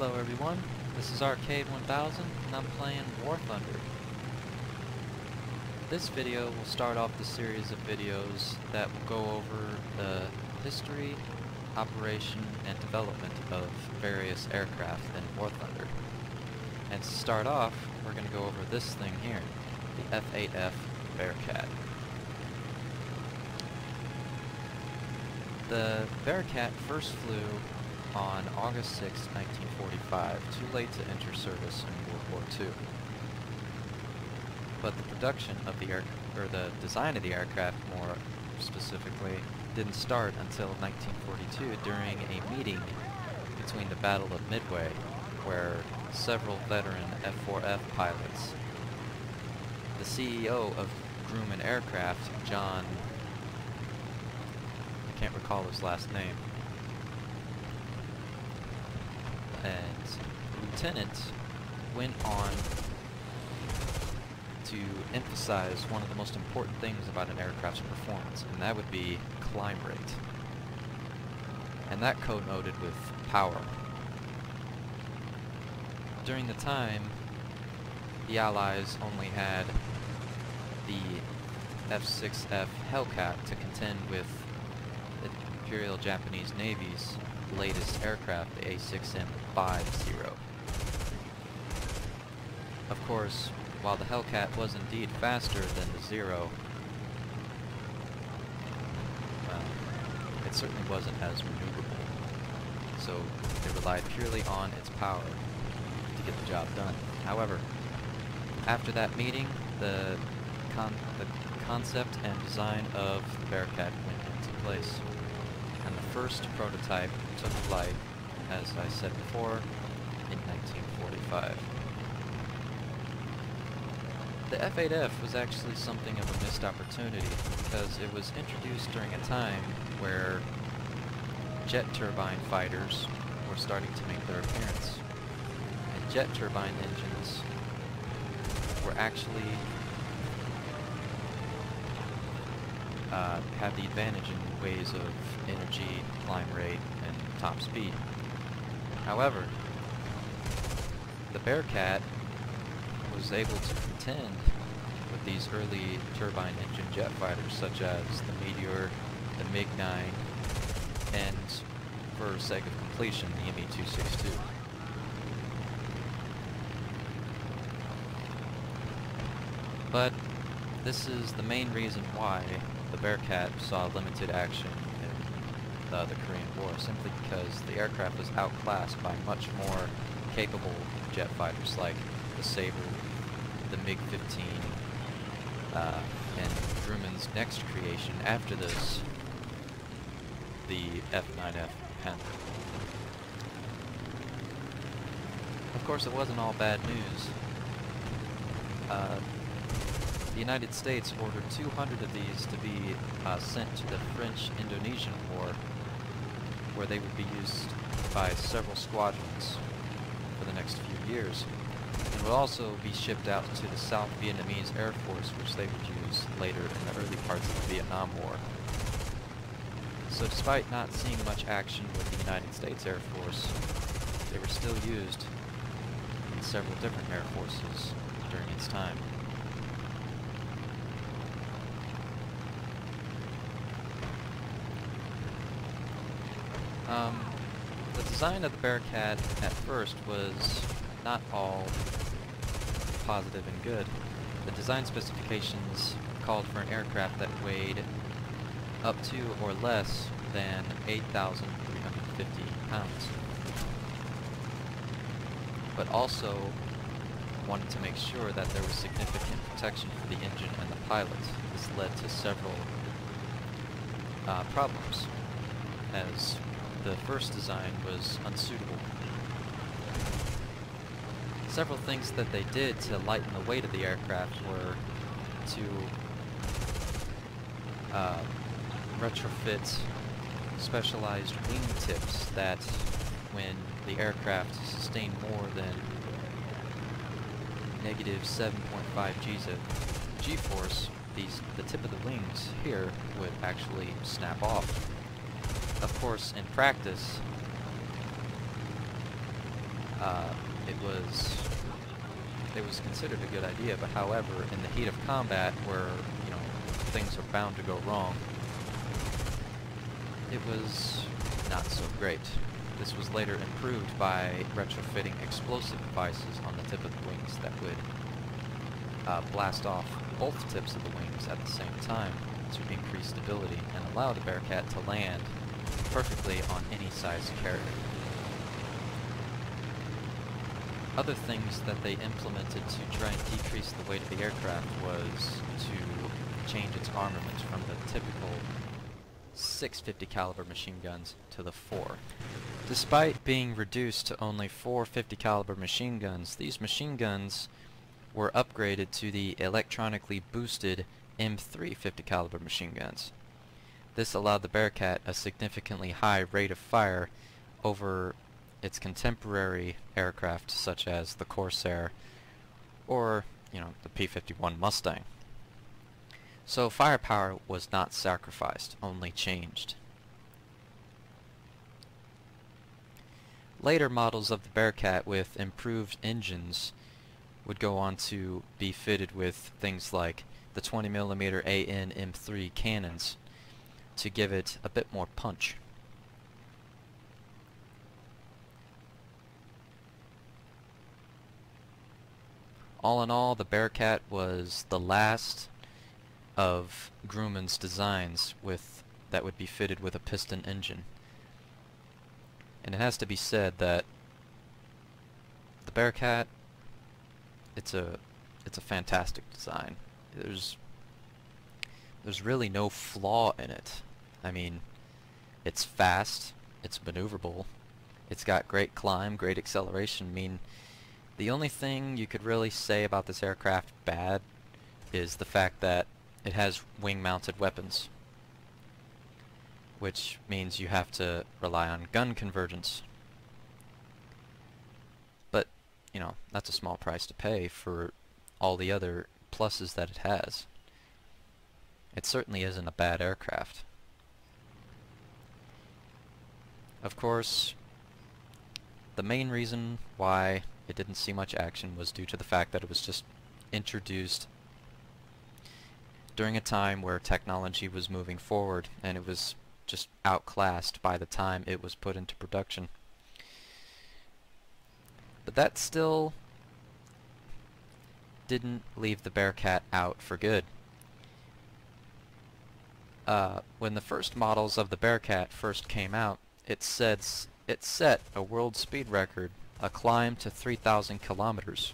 Hello everyone, this is Arcade 1000 and I'm playing War Thunder. This video will start off the series of videos that will go over the history, operation, and development of various aircraft in War Thunder. And to start off, we're going to go over this thing here, the F8F Bearcat. The Bearcat first flew on August 6, 1945, too late to enter service in World War II. But the production of the the design of the aircraft, more specifically, didn't start until 1942 during a meeting between the Battle of Midway, where several veteran F8F pilots, the CEO of Grumman Aircraft, John, I can't recall his last name, and Lieutenant went on to emphasize one of the most important things about an aircraft's performance, and that would be climb rate. And that connoted with power. During the time, the Allies only had the F8F Hellcat to contend with the Imperial Japanese Navy's latest aircraft, the A6M50. Of course, while the Hellcat was indeed faster than the Zero, well, it certainly wasn't as maneuverable, so they relied purely on its power to get the job done. However, after that meeting, the concept and design of the Bearcat went into place, and the first prototype took flight, as I said before, in 1945. The F8F was actually something of a missed opportunity because it was introduced during a time where jet turbine fighters were starting to make their appearance. And jet turbine engines were actually had the advantage in ways of energy, climb rate, and top speed. However, the Bearcat was able to contend with these early turbine engine jet fighters such as the Meteor, the MiG-9, and, for sake of completion, the Me-262. But this is the main reason why the Bearcat saw limited action in the Korean War, simply because the aircraft was outclassed by much more capable jet fighters like the Sabre, the MiG-15, and Grumman's next creation after this, the F9F Panther. Of course, it wasn't all bad news. The United States ordered 200 of these to be sent to the French-Indonesian War, where they would be used by several squadrons for the next few years, and would also be shipped out to the South Vietnamese Air Force, which they would use later in the early parts of the Vietnam War. So despite not seeing much action with the United States Air Force, they were still used in several different air forces during its time. The design of the Bearcat at first was not all positive and good. The design specifications called for an aircraft that weighed up to or less than 8,350 pounds, but also wanted to make sure that there was significant protection for the engine and the pilots. This led to several problems, as the first design was unsuitable. Several things that they did to lighten the weight of the aircraft were to retrofit specialized wing tips that, when the aircraft sustained more than negative 7.5 G's of G-force, the tip of the wings here would actually snap off. Of course, in practice, it was considered a good idea, but however, in the heat of combat, where, you know, things are bound to go wrong, it was not so great. This was later improved by retrofitting explosive devices on the tip of the wings that would blast off both tips of the wings at the same time to increase stability and allow the Bearcat to land perfectly on any size carrier. Other things that they implemented to try and decrease the weight of the aircraft was to change its armament from the typical 650 caliber machine guns to the 4. Despite being reduced to only 4 50 caliber machine guns, these machine guns were upgraded to the electronically boosted M3 50 caliber machine guns. This allowed the Bearcat a significantly high rate of fire over its contemporary aircraft such as the Corsair or, you know, the P-51 Mustang. So firepower was not sacrificed, only changed. Later models of the Bearcat with improved engines would go on to be fitted with things like the 20mm AN M3 cannons to give it a bit more punch. All in all, the Bearcat was the last of Grumman's designs that would be fitted with a piston engine. And it has to be said that the Bearcat, it's a fantastic design. There's really no flaw in it. I mean, it's fast, it's maneuverable, it's got great climb, great acceleration. I mean, the only thing you could really say about this aircraft bad is the fact that it has wing-mounted weapons, which means you have to rely on gun convergence. But, you know, that's a small price to pay for all the other pluses that it has. It certainly isn't a bad aircraft. Of course, the main reason why it didn't see much action was due to the fact that it was just introduced during a time where technology was moving forward and it was just outclassed by the time it was put into production. But that still didn't leave the Bearcat out for good. When the first models of the Bearcat first came out, it set a world speed record, a climb to 3,000 kilometers.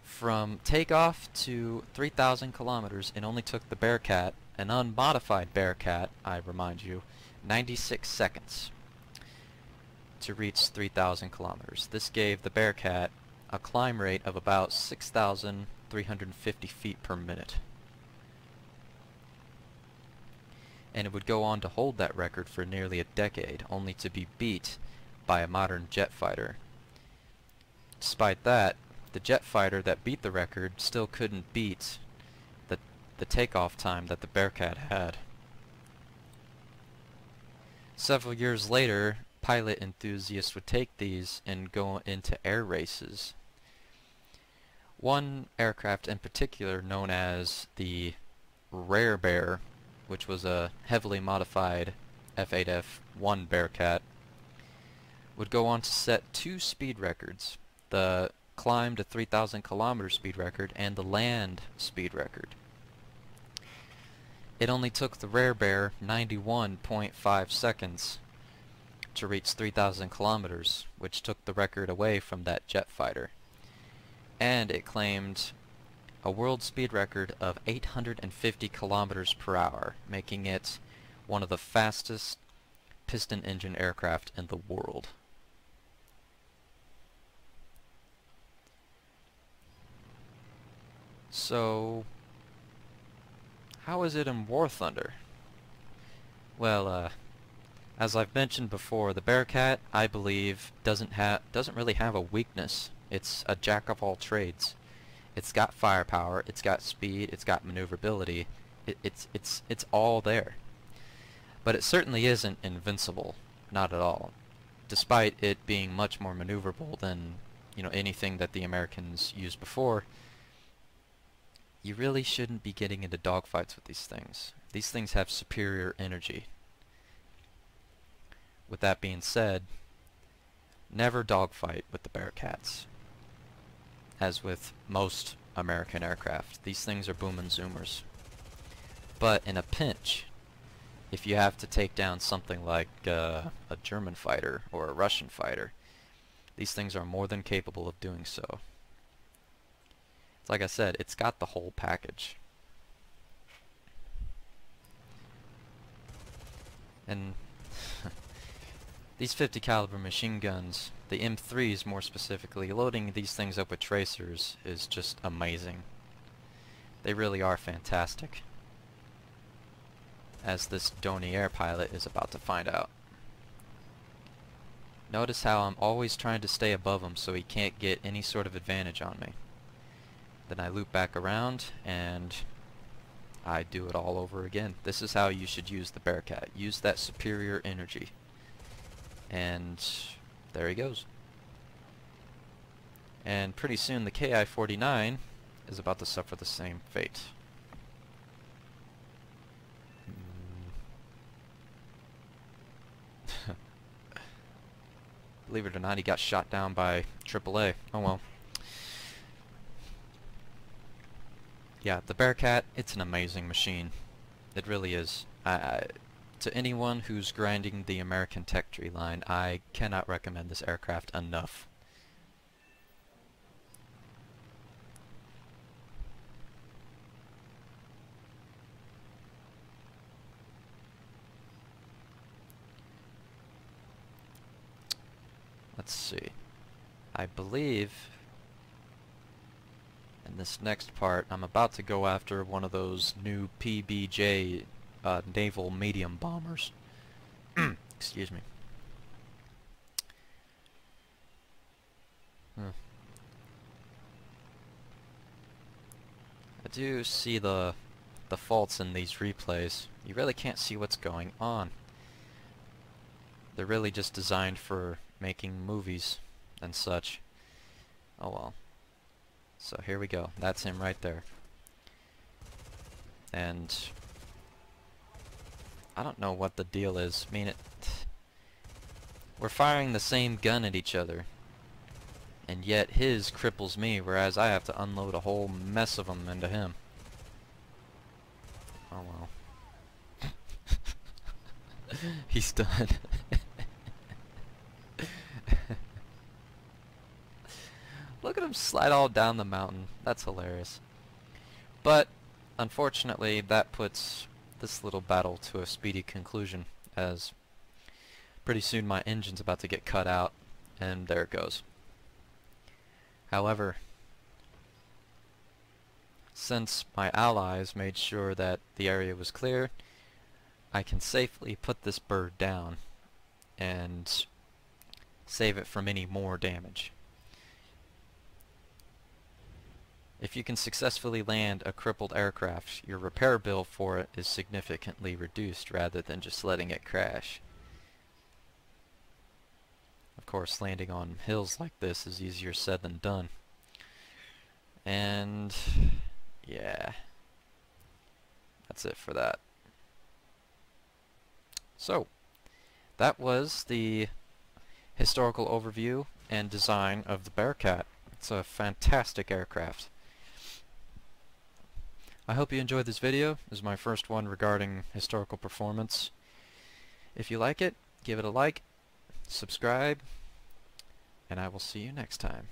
From takeoff to 3,000 kilometers, it only took the Bearcat, an unmodified Bearcat, I remind you, 96 seconds to reach 3,000 kilometers. This gave the Bearcat a climb rate of about 6,350 feet per minute. And it would go on to hold that record for nearly a decade, only to be beat by a modern jet fighter. Despite that, the jet fighter that beat the record still couldn't beat the takeoff time that the Bearcat had. Several years later, pilot enthusiasts would take these and go into air races. One aircraft in particular, known as the Rare Bear, which was a heavily modified F8F Bearcat, would go on to set 2 speed records, the climb to 3,000 kilometer speed record and the land speed record. It only took the Rare Bear 91.5 seconds to reach 3,000 kilometers, which took the record away from that jet fighter. And it claimed a world speed record of 850 kilometers per hour, making it one of the fastest piston engine aircraft in the world. So, how is it in War Thunder? Well, as I've mentioned before, the Bearcat, I believe, doesn't really have a weakness. It's a jack of all trades. It's got firepower, it's got speed, it's got maneuverability. It's all there. But it certainly isn't invincible, not at all. despite it being much more maneuverable than, you know, anything that the Americans used before, you really shouldn't be getting into dogfights with these things. These things have superior energy. With that being said, never dogfight with the Bearcats. As with most American aircraft, these things are boom and zoomers. But in a pinch, if you have to take down something like a German fighter or a Russian fighter, these things are more than capable of doing so. It's like I said, it's got the whole package. And these 50 caliber machine guns, the M3s more specifically, loading these things up with tracers is just amazing. They really are fantastic, as this Donier pilot is about to find out. Notice how I'm always trying to stay above him so he can't get any sort of advantage on me. Then I loop back around and I do it all over again. This is how you should use the Bearcat. Use that superior energy. And there he goes. And pretty soon the Ki-49 is about to suffer the same fate. Believe it or not, he got shot down by AAA. Oh well. Yeah, the Bearcat, it's an amazing machine. It really is. To anyone who's grinding the American tech tree line, I cannot recommend this aircraft enough. Let's see. I believe in this next part I'm about to go after one of those new PBJ naval medium bombers. Excuse me. I do see the faults in these replays. You really can't see what's going on. They're really just designed for making movies and such. Oh well. So here we go. That's him right there. And I don't know what the deal is. I mean, we're firing the same gun at each other, and yet his cripples me, whereas I have to unload a whole mess of them into him. Oh well. He's done. Look at him slide all down the mountain. That's hilarious. But unfortunately, that puts this little battle to a speedy conclusion, as pretty soon my engine's about to get cut out, and there it goes. However, since my allies made sure that the area was clear, I can safely put this bird down and save it from any more damage. If you can successfully land a crippled aircraft, your repair bill for it is significantly reduced rather than just letting it crash. Of course, landing on hills like this is easier said than done. And yeah, that's it for that. So, that was the historical overview and design of the Bearcat. It's a fantastic aircraft. I hope you enjoyed this video. This is my first one regarding historical performance. If you like it, give it a like, subscribe, and I will see you next time.